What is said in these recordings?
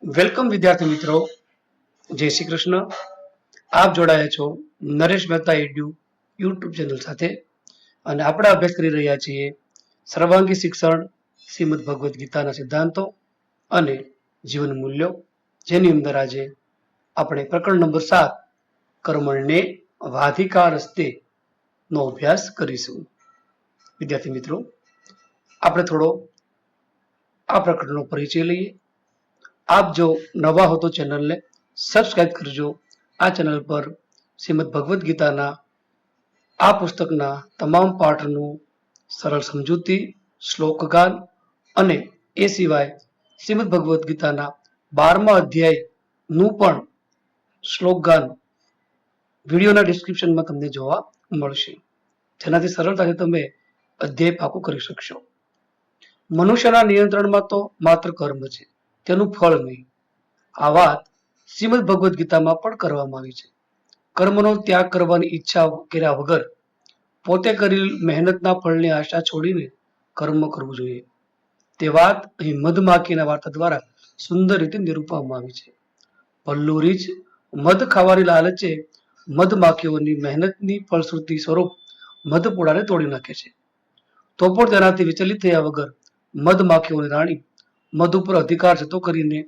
Welcome વિદ્યાર્થી મિત્રો, જય શ્રી કૃષ્ણ. આપ જોડાયા છો નરેશ મહેતા એડ્યુ યુટ્યુબ ચેનલ સાથે અને આપણે અભ્યાસ કરી રહ્યા છીએ સર્વાંગી શિક્ષણ, શ્રીમદ ભગવદ્ ગીતાના સિદ્ધાંતો અને જીવન મૂલ્યો, જેની અંદર આજે આપણે પ્રકરણ નંબર 7 કર્મણ્યે વાધિકારસ્તે નો અભ્યાસ કરીશું. વિદ્યાર્થી મિત્રો, આપણે થોડો આ પ્રકરણનો પરિચય લઈએ. આપ જો નવા હો તો ચેનલને સબસ્ક્રાઇબ કરજો. આ ચેનલ પર શ્રીમદ ભગવદ્ ગીતાના આ પુસ્તકના તમામ પાઠનું સરળ સમજૂતી, શ્લોકગાન અને એ સિવાય શ્રીમદ ભગવદ્ ગીતાના 12મા અધ્યાયનું પણ શ્લોકગાન વિડીયોના ડિસ્ક્રિપ્શનમાં તમને જોવા મળશે, જેનાથી સરળતાથી તમે અધ્યાય પાકું કરી શકશો. મનુષ્યના નિયંત્રણમાં તો માત્ર કર્મ છે, તેનું ફળ નહીં. આ વાત શ્રીમદ ભગવદ્ ગીતામાં પણ કરવામાં આવી છે. કર્મનો ત્યાગ કરવાની ઈચ્છા કર્યા વગર પોતે કરેલ મહેનતના ફળની આશા છોડીને કર્મ કરવું જોઈએ. તે વાત અહીં મધમાખીના વાર્તા દ્વારા સુંદર રીતે નિરૂપવામાં આવી છે. પલ્લુ રીંછ મધ ખાવાની લાલચે મધમાખીઓની મહેનતની ફળશ્રુતિ સ્વરૂપ મધપૂડાને તોડી નાખે છે. તો પણ તેનાથી વિચલિત થયા વગર મધમાખીઓની રાણી મધ ઉપર અધિકાર જતો કરીને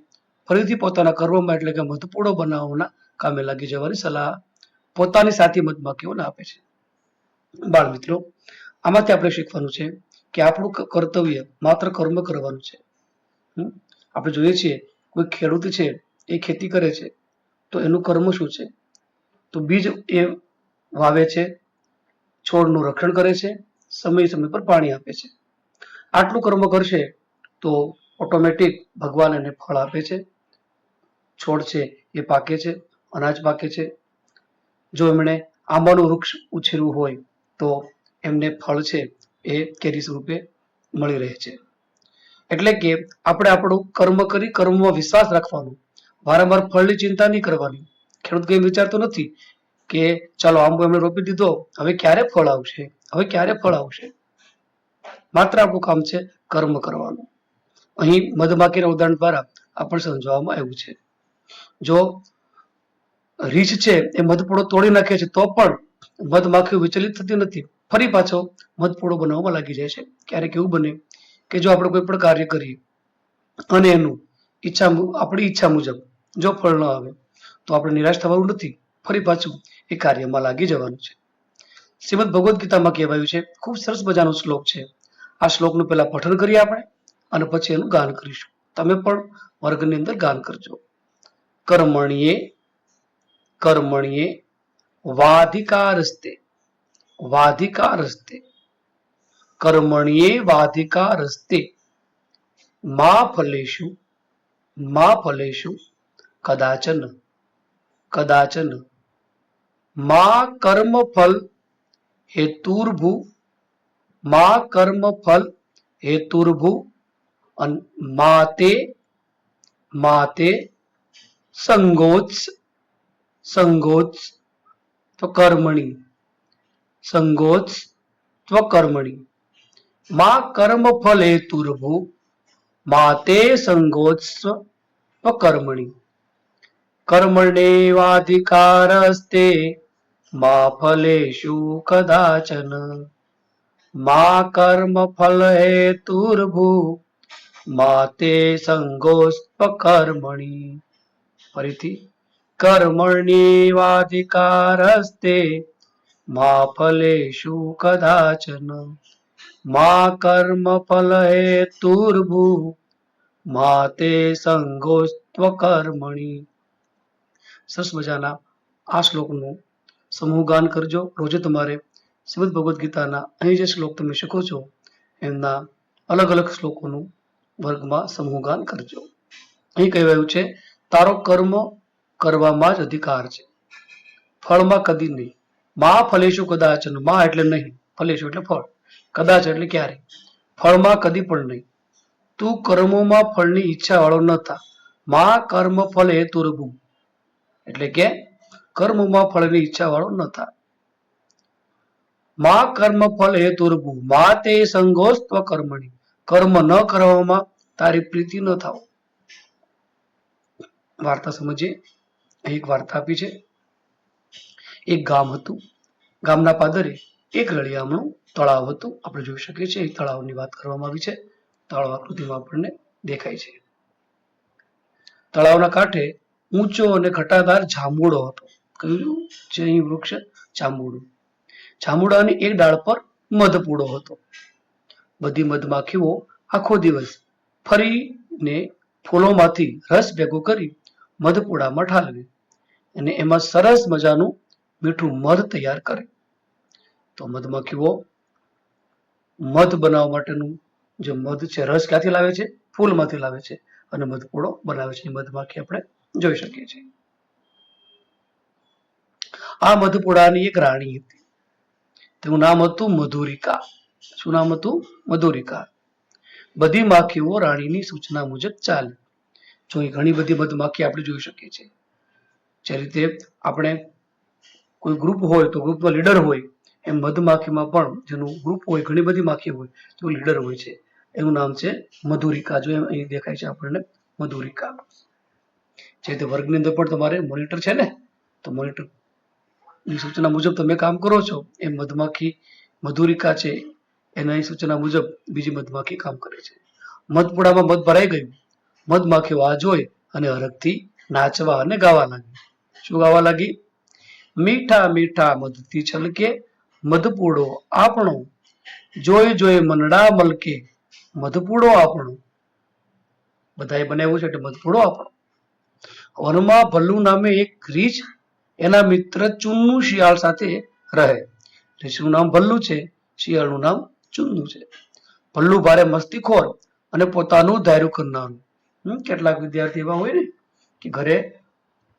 ફરીથી પોતાના કર્મમાં એટલે કે મધપૂડો બનાવવાના કામે લાગી જવાની સલાહ પોતાની સાથી મધમાખીઓને આપે છે. બાળ મિત્રો, આમાંથી આપણે શીખવાનું છે કે આપણું કર્તવ્ય માત્ર કર્મ કરવાનું છે. આપણે જોઈએ છીએ કોઈ ખેડૂત છે, એ ખેતી કરે છે તો એનું કર્મ શું છે? તો બીજ એ વાવે છે, છોડનું રક્ષણ કરે છે, સમય સમય પર પાણી આપે છે. આટલું કર્મ કરશે તો ઓટોમેટિક ભગવાન એને ફળ આપે છે. છોડ છે એ પાકે છે, અનાજ પાકે છે. જો એમણે આંબાનું વૃક્ષ ઉછેરવું હોય તો એમને ફળ છે એ કેરી સ્વરૂપે મળી રહે છે. એટલે કે આપણે આપણું કર્મ કરી કર્મમાં વિશ્વાસ રાખવાનો, વારંવાર ફળની ચિંતા નહીં કરવાની. ખેડૂત કઈ વિચારતો નથી કે ચાલો આંબો એમણે રોપી દીધો, હવે ક્યારે ફળ આવશે, હવે ક્યારે ફળ આવશે. માત્ર આપણું કામ છે કર્મ કરવાનું. અહીં મધમાખીના ઉદાહરણ દ્વારા આપણને સમજાવવામાં આવ્યું છે. જો રીંછ છે એ મધપૂડો તોડી નાખે છે તો પણ મધમાખીઓ વિચલિત થતી નથી, ફરી પાછો મધપૂડો બનાવવામાં લાગી જાય છે. ક્યારેક એવું બને કે જો આપણે કોઈ પણ કાર્ય કરીએ અને એનું આપણી ઈચ્છા મુજબ જો ફળ ન આવે તો આપણે નિરાશ થવાનું નથી, ફરી પાછું એ કાર્યમાં લાગી જવાનું છે. શ્રીમદ ભગવદ્ ગીતામાં કહેવાયું છે, ખૂબ સરસ મજાનો શ્લોક છે. આ શ્લોકનું પહેલા પઠન કરીએ આપણે અને પછી એનું ગાન કરીશું. તમે પણ વર્ગની અંદર ગાન કરજો. કર્મણ્યે કર્મણ્યે વાધિકારસ્તે વાધિકારસ્તે કર્મણ્યે વાધિકારસ્તે મા ફલેષુ કદાચન કદાચન મા કર્મફલ હેતુર્ભુ મા કર્મફલ હેતુર્ભુ માતે સંગોત્સ ત્વકર્મણિ સંગોત્સ ત્વકર્મણિ મા કર્મફલ હેતુર્ભુ માતે સંગોત્સ ત્વકર્મણિ કર્મણ્યેવાધિકારસ્તે મા ફલેષુ કદાચન મા કર્મફલ હેતુર્ભુ માતે સંગોસ્ત્વકર્મણિ. ફરીથી, કર્મણ્યેવાધિકારસ્તે મા ફલેષુ કદાચન મા કર્મફલ હેતુર્ભુ માતે સંગોસ્ત્વકર્મણિ. સરસ મજાના આ શ્લોકનું સમૂહગાન કરજો. રોજે તમારે શ્રીમદ ભગવદ્ ગીતાના અહીં જે શ્લોક તમે શીખો છો એમના અલગ અલગ શ્લોકોનું વર્ગમાં સમૂહગાન કરજો. અહીં કહેવાયું છે, તારો કર્મ કરવામાં જ અધિકાર છે, ફળમાં કદી નહીં. મા ફલેષુ કદાચન, મા એટલે નહીં, ફલેષુ એટલે ફળ, કદાચ એટલે ક્યારે, ફળમાં કદી પણ નહીં. તું કર્મોમાં ફળની ઈચ્છા વાળો ન થા. મા કર્મ ફલ હેતુર્ભુ એટલે કે કર્મમાં ફળની ઈચ્છા વાળો ન થા. મા કર્મ ફલ હેતુર્ભુ મા તે સંગોસ્ત્વ કર્મણિ, કર્મ ન કરવામાં તારી પ્રીતિ ન થાવ. વાર્તા સમજીએ. અહીં એક વાર્તા આપી છે. એક ગામ હતું. ગામના પાદરે એક રળિયામણું તળાવ હતું. આપણે જોઈ શકીએ છીએ તળાવની વાત કરવામાં આવી છે. તળાવ આકૃતિમાં આપણને દેખાય છે. તળાવના કાંઠે ઊંચો અને ઘટાદાર જાંબુડો હતો. કયું છે અહીં વૃક્ષ? જાંબુડું. જાંબુડાની એક ડાળ પર મધપૂડો હતો. બધી મધમાખીઓ આખો દિવસ ફરીને ફૂલોમાંથી રસ ભેગો કરી મધપૂડામાં ઠાલવે અને એમાં સરસ મજાનું મીઠું મધ તૈયાર કરે. તો મધમાખીઓ મધ બનાવવા માટેનું જે મધ છે, રસ ક્યાંથી લાવે છે? ફૂલમાંથી લાવે છે અને મધપૂડો બનાવે છે. મધમાખી આપણે જોઈ શકીએ છીએ. આ મધપૂડાની એક રાણી હતી. તેનું નામ હતું મધુરિકા. શું નામ હતું? મધુરિકા. બધી માખીઓ રાણીની સૂચના મુજબ ચાલે. જો ઘણી બધી મધમાખી આપણે જોઈ શકીએ છીએ. જે રીતે આપણે કોઈ ગ્રુપ હોય તો ગ્રુપનો લીડર હોય, એમ મધમાખીમાં પણ જેનું ગ્રુપ હોય, ઘણી બધી માખી હોય તો લીડર હોય છે. એનું નામ છે મધુરિકા. જો અહીં દેખાય છે આપણને મધુરિકા. જે રીતે વર્ગની અંદર પણ તમારે મોનિટર છે ને, તો મોનિટર ની સૂચના મુજબ તમે કામ કરો છો, એમ મધમાખી મધુરિકા છે એના સૂચના મુજબ બીજી મધમાખી કામ કરે છે. મધપુડામાં મધ ભરાઈ ગયું. મધમાખીઓ આ જોઈ અને હરખથી નાચવા અને ગાવા લાગી. શું ગાવા લાગી? મીઠા મીઠા મધથી છલકે મધપૂડો આપણો, જોઈ જોઈ મનડા મલકે મધપૂડો આપણો. બધાએ બનાવ્યું છે એટલે મધપૂડો આપણો. વનમાં ભલ્લુ નામે એક રીછ એના મિત્ર ચુન્નુ શિયાળ સાથે રહે. રીછનું નામ ભલ્લુ છે, શિયાળનું નામ ચુન્નુ છે. ભલ્લુ ભારે મસ્તીખોર અને પોતાનું ધાર્યું કરનારું. કેટલાક વિદ્યાર્થી એવા હોય ને કે ઘરે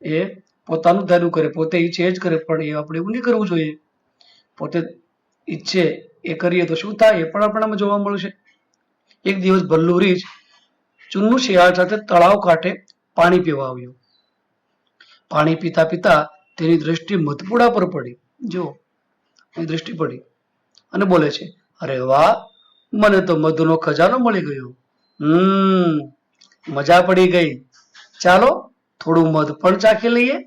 એ પોતાનું ધાર્યું કરે, પોતે ઈચ્છે એ જ કરે, પણ એ આપણે એવું નહીં કરવું જોઈએ. પોતે ઈચ્છે એ કરીએ તો શું થાય એ પણ આપણામાં જોવા મળશે. એક દિવસ ભલ્લુ રીછ ચુન્નુ શિયાળ સાથે તળાવ કાંઠે પાણી પીવા આવ્યો. પાણી પીતા પીતા તેની દ્રષ્ટિ મધપૂડા પર પડી. જો એની દ્રષ્ટિ પડી અને બોલે છે, અરે વાહ, મને તો મધનો ખજાનો મળી ગયો. મજા પડી ગઈ. ચાલો થોડું મધ પણ ચાખી લઈએ.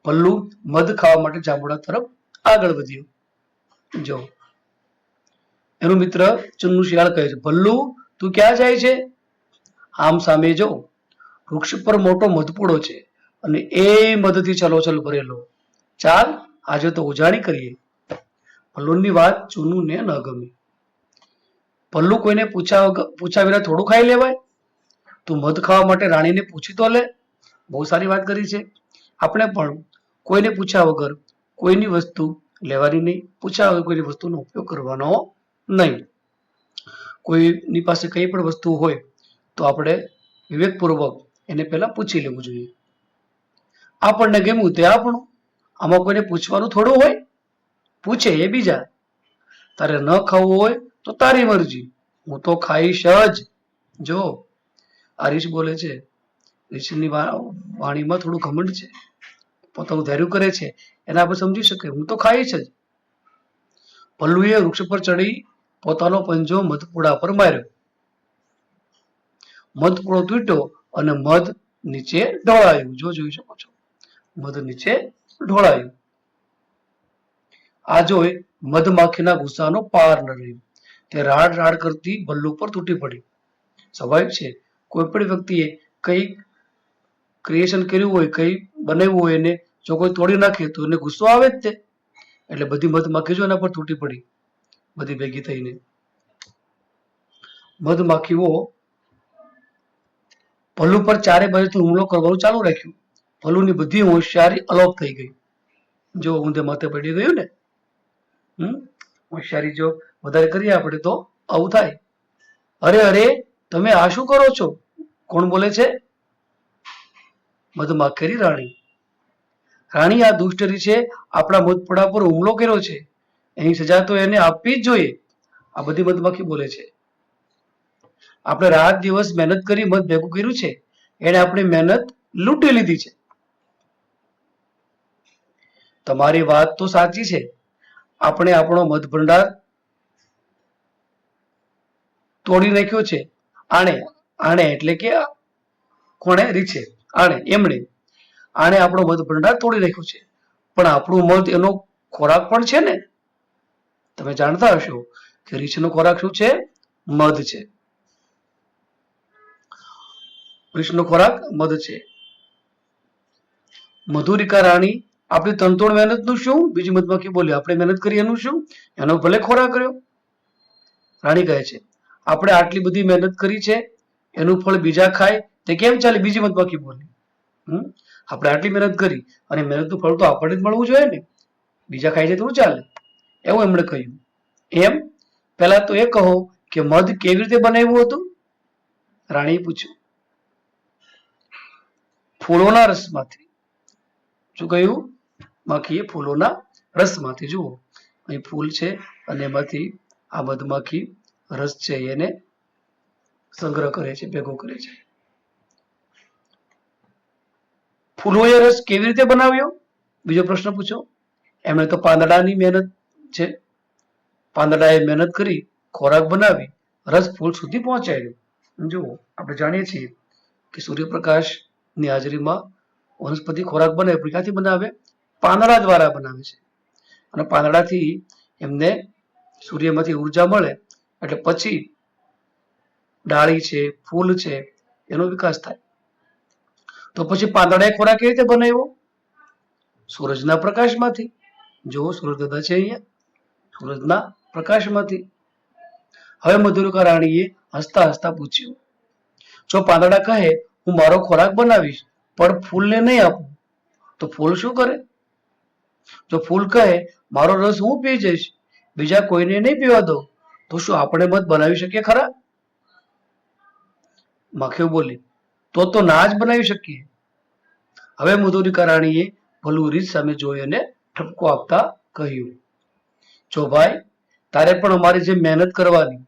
ભલ્લુ મધ ખાવા માટે જાંબુડા તરફ આગળ વધ્યો. જો એનું મિત્ર ચુન્નુ શિયાળ કહે છે, ભલ્લુ તું ક્યાં જાય છે? આમ સામે જો, વૃક્ષ પર મોટો મધપૂડો છે અને એ મધથી છલોછલ ભરેલો. ચાલ આજે તો ઉજાણી કરીએ. ભલ્લુની વાત ચુન્નુને ન ગમી. ભલ્લુ કોઈને પૂછ્યા વિના થોડું ખાઈ લેવાય? તું મધ ખાવા માટે રાણીને પૂછી તો લે. બહુ સારી વાત કરી છે. આપણે પણ કોઈને પૂછ્યા વગર કોઈની વસ્તુ લેવાની નહીં, પૂછ્યા વગર કોઈની વસ્તુનો ઉપયોગ કરવાનો નહીં. કોઈની પાસે કઈ પણ વસ્તુ હોય તો આપણે વિવેકપૂર્વક એને પહેલા પૂછી લેવું જોઈએ. આપણને ગમ્યું તે આપણું. આમાં કોઈને પૂછવાનું થોડું હોય? પૂછે એ બીજા. તારે ન ખાવું હોય તો તારી મરજી, હું તો ખાઈશ જ. જો આ રીછ બોલે છે. રીછની વાણીમાં થોડું ઘમંડ છે, પોતાનું ધાર્યું કરે છે, એના આપણે સમજી શકીએ હું તો ખાઈશ જ. ભલ્લુએ વૃક્ષ પર ચડી પોતાનો પંજો મધપૂડા પર માર્યો. મધપૂડો તૂટ્યો અને મધ નીચે ઢોળાયું. જો જોઈ શકો છો, મધ નીચે ઢોળાયું. આ જોઈ મધમાખીના ગુસ્સાનો પાર ન રહ્યો. તે રાડ રાડ કરતી ભલ્લુ પર તૂટી પડી. સ્વાભાવિક છે, કોઈ પણ વ્યક્તિએ કઈ ક્રિએશન કર્યું હોય, કઈ બનાવ્યું હોય, એને જો કોઈ તોડી નાખે તો એને ગુસ્સો આવે જ તે. એટલે બધી મધમાખી જો એના પર તૂટી પડી, બધી ભેગી થઈને. મધમાખીઓ ભલ્લુ પર ચારે બાજુથી હુમલો કરવાનું ચાલુ રાખ્યું. ભલ્લુની બધી હોશિયારી અલોપ થઈ ગઈ. જો ઊંધે માથે પડી ગયું ને. હોશિયારી જો વધારે કરીએ આપણે તો આવું થાય. અરે અરે, તમે આ શું કરો છો? કોણ બોલે છે? મધમાખીની રાણી. રાણી, આ દુષ્ટ છે આપણા મધપૂડા પર હુમલો કર્યો છે, એની સજા તો એને આપવી જ જોઈએ. આ બધી મધમાખી બોલે છે. આપણે રાત દિવસ મહેનત કરી મધ ભેગું કર્યું છે, એને આપણી મહેનત લૂંટી લીધી છે. તમારી વાત તો સાચી છે. આપણે આપણો મધ ભંડાર તોડી નાખ્યો છે. આણે આણે એટલે કે કોણે? રીછે. આણે, એમણે. આણે આપણો મધ ભંડાર તોડી નાખ્યો છે. પણ આપણું મધ એનો ખોરાક પણ છે ને. તમે જાણતા હશો કે રીછનો ખોરાક શું છે? મધ છે. રીછનો ખોરાક મધ છે. મધુરિકા રાણી આપણી તનતોડ મહેનતનું શું? બીજી મધમાખી બોલી આપણે મહેનત કરી એનું શું? એનો ભલે ખોરાક રહ્યો. રાણી કહે છે આપણે આટલી બધી મહેનત કરી છે એનું ફળ બીજા ખાય તે કેમ ચાલે? બીજી મધમાખી બોલી. આપણે આટલી મહેનત કરી અને મહેનતનું ફળ તો આપણને જ મળવું જોઈએ ને. બીજા ખાય છે તો ચાલે. એવું એમણે કહ્યું. એમ? પહેલા તો એ કહો કે મધ કેવી રીતે બનાવ્યું હતું? રાણીએ પૂછ્યું. ફૂલોના રસમાંથી. શું કહ્યું? માખીએ ફૂલોના રસમાંથી. જુઓ, અહીં ફૂલ છે અને એમાંથી આ મધમાખી રસ છે એને સંગ્રહ કરે છે, ભેગો કરે છે. ફૂલોએ રસ કેવી રીતે બનાવ્યો? બીજો પ્રશ્ન પૂછો. એમણે તો પાંદડાની મહેનત છે. પાંદડાએ મહેનત કરી, ખોરાક બનાવી, રસ ફૂલ સુધી પહોંચાડ્યો. જુઓ, આપણે જાણીએ છીએ કે સૂર્યપ્રકાશની હાજરીમાં વનસ્પતિ ખોરાક બને ક્યાંથી બનાવે? પાંદડા દ્વારા બનાવે છે. અને પાંદડાથી એમને સૂર્યમાંથી ઉર્જા મળે એટલે પછી ડાળી છે, ફૂલ છે, એનો વિકાસ થાય. તો પછી પાંદડાએ ખોરાક કેવી રીતે બનાવ્યો? સૂરજના પ્રકાશમાંથી. જુઓ, સૂરજ દાદા છે અહીંયા. સૂરજના પ્રકાશમાંથી. હવે મધુરિકા રાણીએ હસતા હસતા પૂછ્યું, જો પાંદડા કહે હું મારો ખોરાક બનાવીશ પણ ફૂલને નહીં આપું તો ફૂલ શું કરે? જો ફૂલ કહે મારો રસ હું પી જઈશ, બીજા કોઈને નહીં પીવા દઉં, તો શું આપણે મધ બનાવી શકીએ ખરા? માખીઓ બોલી, તો ના જ બનાવી શકીએ. હવે મધુરિકા રાણીએ ભલું રીત સામે જોઈ અને ઠપકો આપતા કહ્યું, જો ભાઈ, તારે પણ અમારી જેમ મહેનત કરવાની.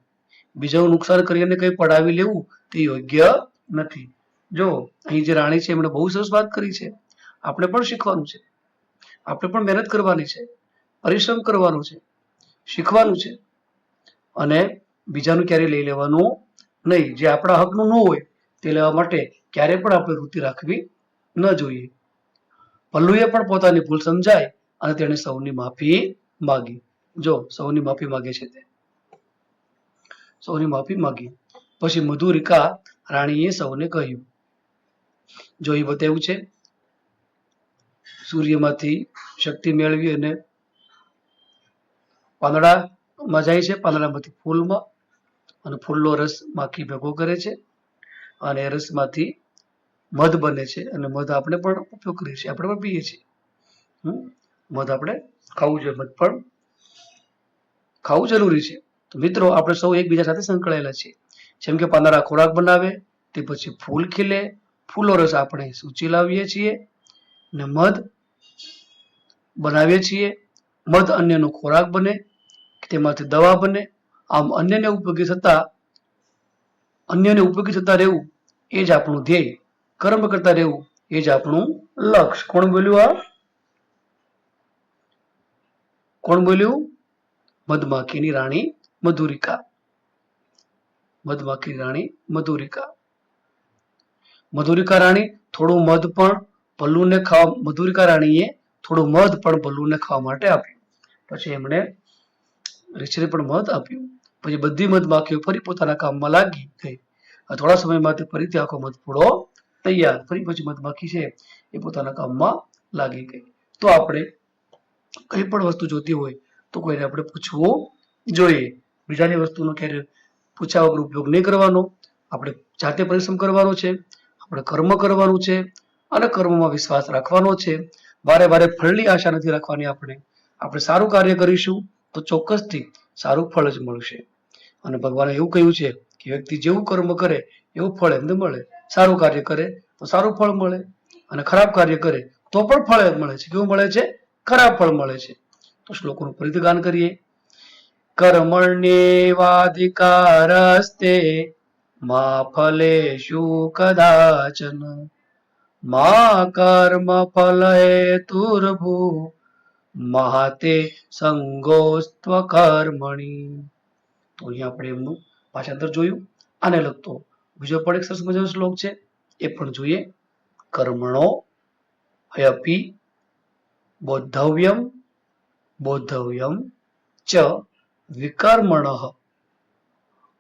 બીજાનું નુકસાન કરીને કંઈ પડાવી લેવું તે યોગ્ય નથી. જો અહીં જે રાણી છે એમણે બહુ સરસ વાત કરી છે. આપણે પણ શીખવાનું છે. આપણે પણ મહેનત કરવાની છે, પરિશ્રમ કરવાનો છે, શીખવાનું છે અને બીજાનું ક્યારેય લઈ લેવાનું નહીં. જે આપણા હકનું ન હોય તે લેવા માટે ક્યારે પણ આપણે વૃત્તિ રાખવી ન જોઈએ. પલ્લુએ પણ પોતાની ભૂલ સમજાય અને તેણે સૌની માફી માગી. જો, સૌની માફી માગે છે તે. સૌની માફી માગી. પછી મધુરિકા રાણીએ સૌને કહ્યું, જો એ બતાવ્યું છે સૂર્યમાંથી શક્તિ મેળવી અને પાંદડામાં જાય છે, પાંદડામાંથી ફૂલમાં, અને ફૂલનો રસ માખી ભેગો કરે છે અને એ રસમાંથી મધ બને છે અને મધ આપણે પણ ઉપયોગ કરીએ છીએ, આપણે પણ પીએ છીએ. મધ આપણે ખાવું જોઈએ. મધ પણ ખાવું જરૂરી છે. તો મિત્રો, આપણે સૌ એકબીજા સાથે સંકળાયેલા છીએ. જેમ કે પાંદડા ખોરાક બનાવે, તે પછી ફૂલ ખીલે, ફૂલો રસ આપણે સૂચી લાવીએ છીએ ને મધ બનાવીએ છીએ. મધ અન્યનો ખોરાક બને, તેમાંથી દવા બને. આમ અન્યને ઉપયોગી થતા રહેવું એ જ આપણું ધ્યેય. કર્મ કરતા રહેવું એ જ આપણું લક્ષ્ય. કોણ બોલ્યું આ? કોણ બોલ્યું? મધમાખીની રાણી મધુરિકા. મધમાખીની રાણી મધુરિકા. મધુરિકા રાણી થોડું મધ પણ ભલ્લુને ખાવા મધુરિકા રાણીએ થોડું મધ પણ ભલ્લુને ખાવા માટે આપ્યું. પછી એમણે રીછને પણ મધ આપ્યું. પછી બધી મધમાખીઓ ફરી પોતાના કામમાં લાગી ગઈ. થોડા સમયમાં ફરીથી આખો મધ પૂડો તૈયાર. ફરી પછી મધમાખી છે એ પોતાના કામમાં લાગી ગઈ. તો આપણે કઈ પણ વસ્તુ જોતી હોય તો કોઈને આપણે પૂછવું જોઈએ. બીજાની વસ્તુનો ક્યારે પૂછ્યા વગર ઉપયોગ નહીં કરવાનો. આપણે જાતે પરિશ્રમ કરવાનો છે, આપણે કર્મ કરવાનું છે અને કર્મમાં વિશ્વાસ રાખવાનો છે. વારે વારે ફળની આશા નથી રાખવાની. આપણે સારું કાર્ય કરીશું તો ચોક્કસથી સારું ફળ જ મળશે. અને ભગવાને એવું કહ્યું છે કે વ્યક્તિ જેવું કર્મ કરે એવું ફળ એમને મળે. સારું કાર્ય કરે તો સારું ફળ મળે અને ખરાબ કાર્ય કરે તો પણ ફળ મળે છે. કેવું મળે છે? ખરાબ ફળ મળે છે. તો શ્લોકોનું ફરીથી ગાન કરીએ. કર્મણ્યેવાધિકારસ્તે મા ફલેષુ કદાચન મા કર્મ ફલ હેતુર્ભૂ મહાતે સંગોસ્ત્વ કર્મણી. તો અહીંયા આપણે એમનું ભાષાંતર જોયું. આને લગતો બીજો પણ એક સરસ મજાનો શ્લોક છે, એ પણ જોઈએ. કર્મણો હયપી બોદ્ધવ્યમ બોદ્ધવ્યમ ચ વિકર્મણઃ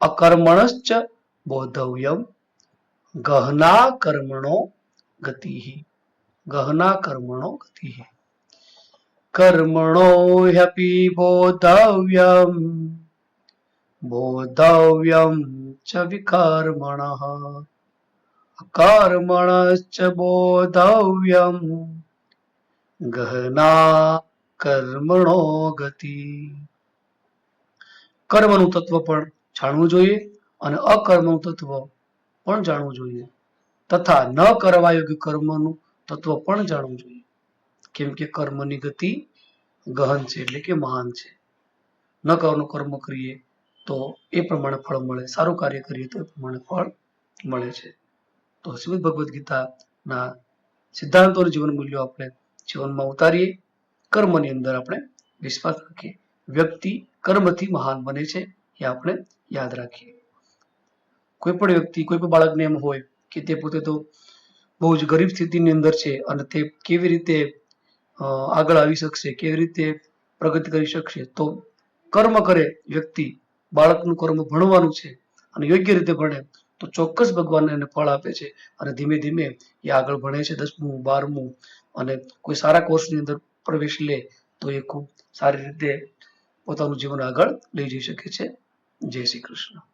અકર્મણશ્ચ બોદ્ધવ્યમ ગહના કર્મણો ગતિ. ગહના કર્મણો ગતિ. કર્મણો હ્યપી બોદ્ધવ્યમ બોદ્ધવ્યમ ચ વિકર્મણઃ અકર્મણશ્ચ બોદ્ધવ્યમ ગહના કર્મણો ગતિ. કર્મનું તત્વ પણ જાણવું જોઈએ અને અકર્મનું તત્વ પણ જાણવું જોઈએ, તથા ન કરવા યોગ્ય કર્મનું તત્વ પણ જાણવું જોઈએ. કેમ કે કર્મની ગતિ ગહન છે, એટલે કે મહાન છે. ન કરવાનું કર્મ કરીએ તો એ પ્રમાણે ફળ મળે, સારું કાર્ય કરીએ તો એ પ્રમાણે ફળ મળે છે. તો શ્રીમદ ભગવદ્ ગીતાના સિદ્ધાંતો અને જીવન મૂલ્યો આપણે જીવનમાં ઉતારીએ, કર્મની અંદર આપણે વિશ્વાસ રાખીએ. વ્યક્તિ કર્મથી મહાન બને છે, એ આપણે યાદ રાખીએ. કોઈ પણ વ્યક્તિ, કોઈ પણ બાળકને એમ હોય કે તે પોતે તો બહુ જ ગરીબ સ્થિતિની અંદર છે અને તે કેવી રીતે આગળ આવી શકશે, કેવી રીતે પ્રગતિ કરી શકશે, તો કર્મ કરે વ્યક્તિ, બાળકનું કર્મ ભણવાનું છે અને યોગ્ય રીતે ભણે તો ચોક્કસ ભગવાન એને ફળ આપે છે અને ધીમે ધીમે એ આગળ ભણે છે, 10મું 12મું, અને કોઈ સારા કોર્સની અંદર પ્રવેશ લે તો એ ખૂબ સારી રીતે પોતાનું જીવન આગળ લઈ જઈ શકે છે. જય શ્રી કૃષ્ણ.